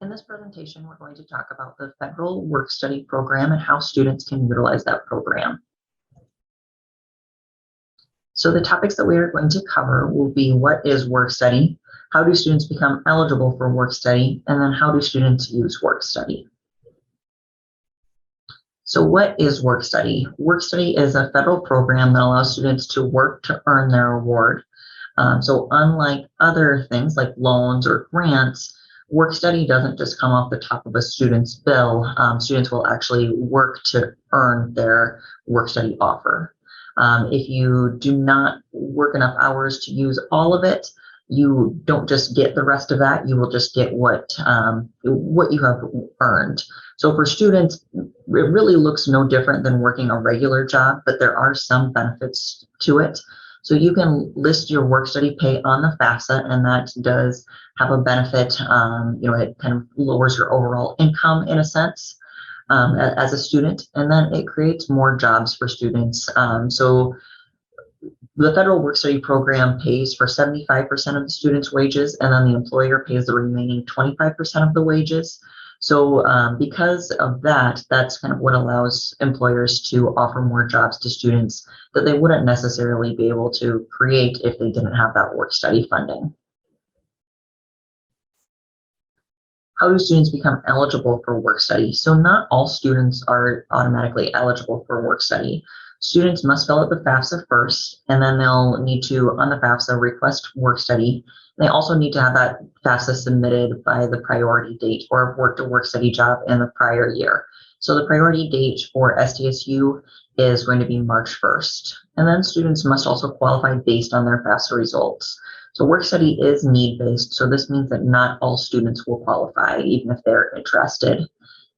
In this presentation, we're going to talk about the Federal Work-Study Program and how students can utilize that program. So the topics that we are going to cover will be what is work-study, how do students become eligible for work-study, and then how do students use work-study. So what is work-study? Work-study is a federal program that allows students to work to earn their award. So unlike other things like loans or grants, work-study doesn't just come off the top of a student's bill. Students will actually work to earn their work-study offer. If you do not work enough hours to use all of it, you don't just get the rest of that, you will just get what you have earned. So for students, it really looks no different than working a regular job, but there are some benefits to it. So you can list your work-study pay on the FAFSA, and that does have a benefit. It kind of lowers your overall income in a sense as a student, and then it creates more jobs for students. So the federal work-study program pays for 75% of the students' wages, and then the employer pays the remaining 25% of the wages. So because of that, that's kind of what allows employers to offer more jobs to students that they wouldn't necessarily be able to create if they didn't have that work-study funding. How do students become eligible for work-study? So not all students are automatically eligible for work-study. Students must fill out the FAFSA first, and then they'll need to, on the FAFSA, request work-study. They also need to have that FAFSA submitted by the priority date or have worked a work-study job in the prior year. So the priority date for SDSU is going to be March 1st. And then students must also qualify based on their FAFSA results. So work-study is need-based, so this means that not all students will qualify, even if they're interested.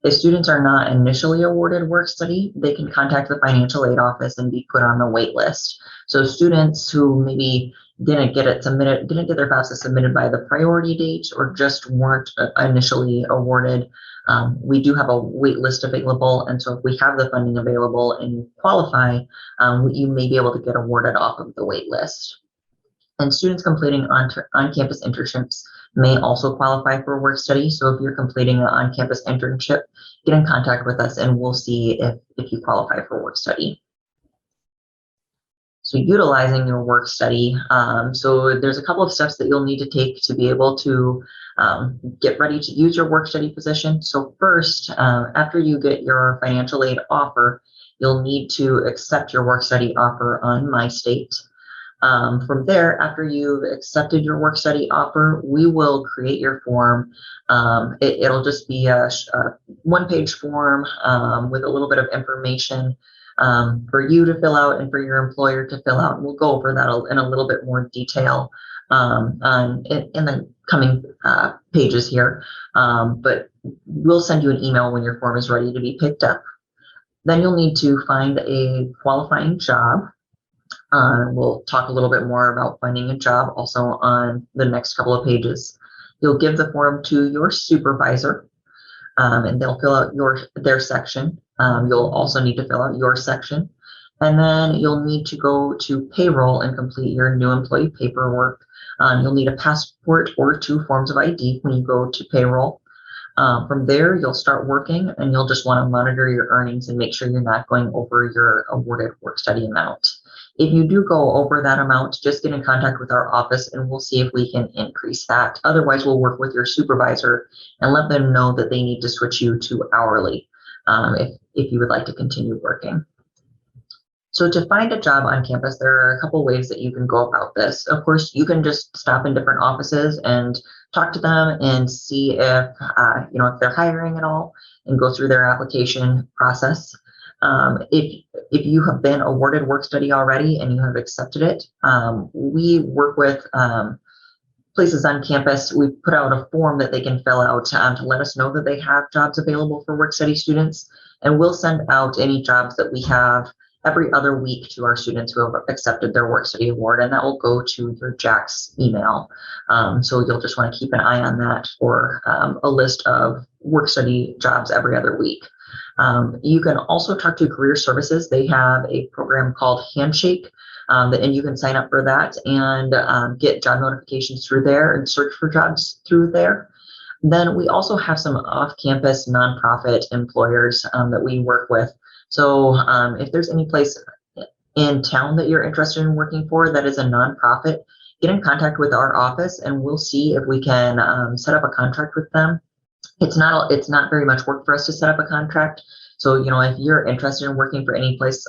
If students are not initially awarded work-study, they can contact the financial aid office and be put on the wait list. So students who maybe didn't get their FAFSA submitted by the priority date or just weren't initially awarded, we do have a wait list available. And so if we have the funding available and you qualify, you may be able to get awarded off of the wait list. And students completing on-campus internships may also qualify for work-study. So if you're completing an on-campus internship, get in contact with us and we'll see if you qualify for work-study. So utilizing your work-study, so there's a couple of steps that you'll need to take to be able to get ready to use your work-study position. So first, after you get your financial aid offer, you'll need to accept your work-study offer on MyState. From there, after you've accepted your work-study offer, we will create your form. It'll just be a one-page form with a little bit of information for you to fill out and for your employer to fill out. And we'll go over that in a little bit more detail in the coming pages here. But we'll send you an email when your form is ready to be picked up. Then you'll need to find a qualifying job. We'll talk a little bit more about finding a job also on the next couple of pages. You'll give the form to your supervisor, and they'll fill out their section. You'll also need to fill out your section, and then you'll need to go to payroll and complete your new employee paperwork. You'll need a passport or 2 forms of ID when you go to payroll. From there, you'll start working, and you'll just want to monitor your earnings and make sure you're not going over your awarded work-study amount. If you do go over that amount, just get in contact with our office and we'll see if we can increase that. Otherwise, we'll work with your supervisor and let them know that they need to switch you to hourly if you would like to continue working. So to find a job on campus, there are a couple ways that you can go about this. Of course, you can just stop in different offices and talk to them and see if they're hiring at all and go through their application process. If you have been awarded work-study already and you have accepted it, we work with places on campus. We put out a form that they can fill out to let us know that they have jobs available for work-study students, and we'll send out any jobs that we have every other week to our students who have accepted their work-study award, and that will go to your JAX email. So you'll just want to keep an eye on that for a list of work-study jobs every other week. You can also talk to Career Services. They have a program called Handshake, and you can sign up for that and get job notifications through there and search for jobs through there. Then we also have some off-campus nonprofit employers that we work with. So if there's any place in town that you're interested in working for that is a nonprofit, get in contact with our office and we'll see if we can set up a contract with them. It's not very much work for us to set up a contract. So, if you're interested in working for any place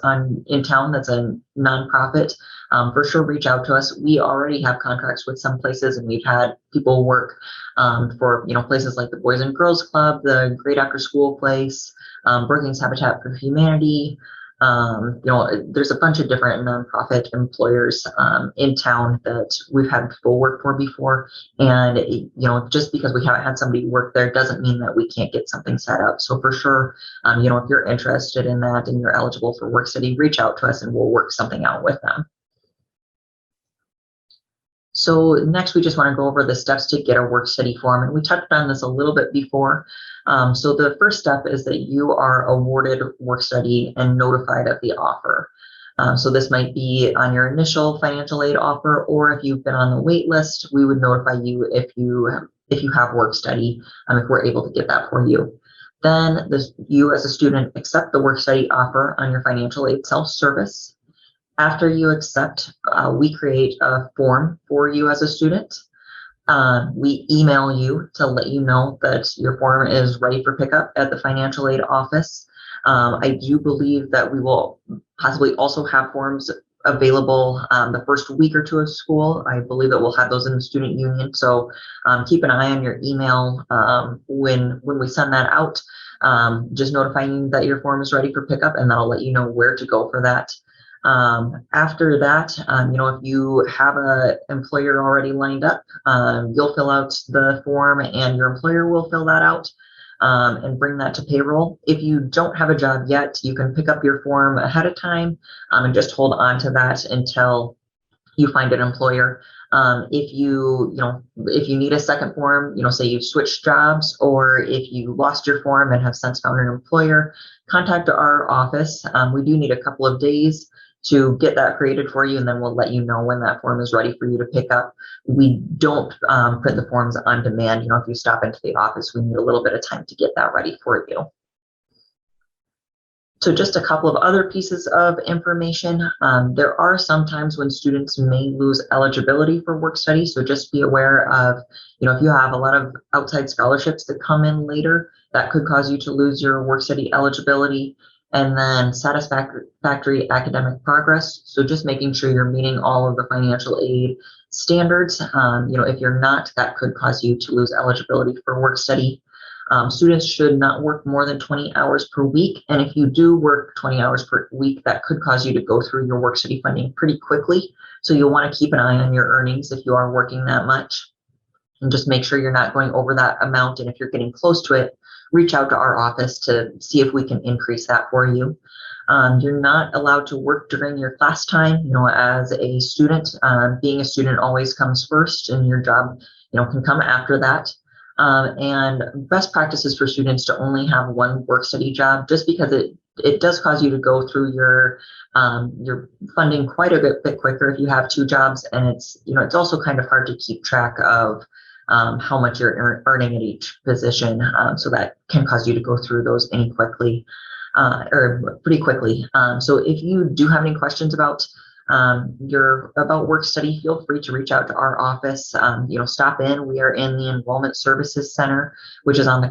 in town that's a nonprofit, for sure reach out to us. We already have contracts with some places, and we've had people work for places like the Boys and Girls Club, the Great After School Place, Brookings Habitat for Humanity. There's a bunch of different nonprofit employers in town that we've had people work for before. And, just because we haven't had somebody work there doesn't mean that we can't get something set up. So for sure, if you're interested in that and you're eligible for work study, reach out to us and we'll work something out with them. So next, we just want to go over the steps to get a work study form. And we touched on this a little bit before. So the first step is that you are awarded work study and notified of the offer. So this might be on your initial financial aid offer, or if you've been on the wait list, we would notify you if you have work study, if we're able to get that for you. Then you as a student accept the work study offer on your financial aid self-service. After you accept, we create a form for you as a student. We email you to let you know that your form is ready for pickup at the financial aid office. I do believe that we will possibly also have forms available the first week or two of school. I believe that we'll have those in the student union. So keep an eye on your email when we send that out, just notifying you that your form is ready for pickup, and that'll let you know where to go for that. After that, if you have an employer already lined up, you'll fill out the form and your employer will fill that out and bring that to payroll. If you don't have a job yet, you can pick up your form ahead of time and just hold on to that until you find an employer. If you need a second form, say you've switched jobs, or if you lost your form and have since found an employer, contact our office. We do need a couple of days to get that created for you, and then we'll let you know when that form is ready for you to pick up. We don't print the forms on demand. If you stop into the office, we need a little bit of time to get that ready for you. So just a couple of other pieces of information. There are some times when students may lose eligibility for work study. So just be aware of, if you have a lot of outside scholarships that come in later, that could cause you to lose your work study eligibility. And then satisfactory academic progress. So just making sure you're meeting all of the financial aid standards. If you're not, that could cause you to lose eligibility for work study. Students should not work more than 20 hours per week. And if you do work 20 hours per week, that could cause you to go through your work study funding pretty quickly. So you'll want to keep an eye on your earnings if you are working that much. And just make sure you're not going over that amount. And if you're getting close to it, reach out to our office to see if we can increase that for you. You're not allowed to work during your class time. As a student, being a student always comes first, and your job, can come after that. And best practices for students to only have one work study job, just because it does cause you to go through your funding quite a bit quicker if you have two jobs, and it's also kind of hard to keep track of how much you're earning at each position. So that can cause you to go through those pretty quickly. So if you do have any questions about work study, feel free to reach out to our office. Stop in. We are in the Enrollment Services Center, which is on the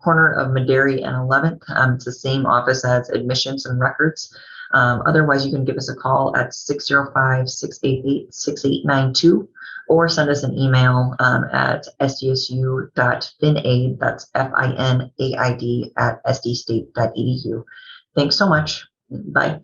corner of Madary and 11th. It's the same office as Admissions and Records. Otherwise, you can give us a call at 605-688-6892. Or send us an email at sdsu.finaid, that's FINAID, @sdstate.edu. Thanks so much. Bye.